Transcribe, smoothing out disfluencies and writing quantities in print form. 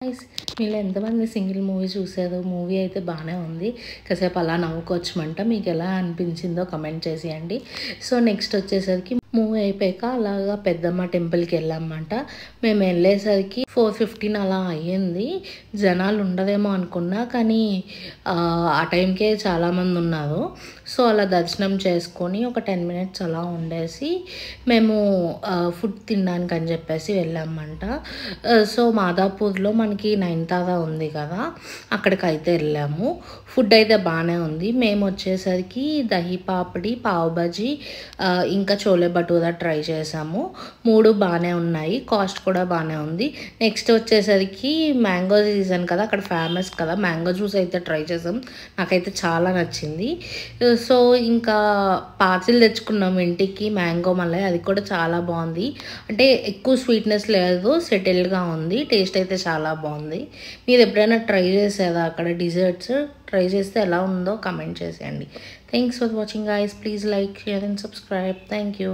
Guys మీలో ఎంతమంది single movie చూసారు? మూవీ అయితే బాగానే ఉంది. కాసేపు అలా నవ్వుకోవచ్చమంట. మీకు ఎలా అనిపించిందో కమెంట్ చేసేయండి. సో నెక్స్ట్ వచ్చేసరికి మూవీ అయిపోయాక అలాగా పెద్దమ్మ టెంపుల్కి వెళ్ళామంట. మేము వెళ్ళేసరికి 4:15 అలా అయ్యింది. జనాలు ఉండదేమో అనుకున్నా, కానీ ఆ టైంకే చాలామంది ఉన్నారు. సో అలా దర్శనం చేసుకొని ఒక 10 మినిట్స్ అలా ఉండేసి మేము ఫుడ్ తినడానికి అని చెప్పేసి వెళ్ళామంట. సో మాదాపూర్లో మనకి నయనతార ఉంది కదా, అక్కడికి అయితే వెళ్ళాము. ఫుడ్ అయితే బాగానే ఉంది. మేము వచ్చేసరికి దహీ పాపడి, పావ్ బజీ, ఇంకా చోలే భటూరా ట్రై చేసాము. 3 బాగానే ఉన్నాయి. కాస్ట్ కూడా బాగానే ఉంది. నెక్స్ట్ వచ్చేసరికి మ్యాంగో సీజన్ కదా, అక్కడ ఫేమస్ కదా, మ్యాంగో జ్యూస్ అయితే ట్రై చేసాం. నాకైతే చాలా నచ్చింది. సో ఇంకా పార్సిల్ తెచ్చుకున్నాము ఇంటికి, మ్యాంగో మలై. అది కూడా చాలా బాగుంది. అంటే ఎక్కువ స్వీట్నెస్ లేదు, సెటిల్డ్గా ఉంది. టేస్ట్ అయితే చాలా బాగుంది. మీరు ఎప్పుడైనా ట్రై చేసేదా అక్కడ డిజర్ట్స్? ట్రై చేస్తే ఎలా ఉందో కమెంట్ చేసేయండి. Thanks for watching guys. Please like, share and subscribe. Thank you.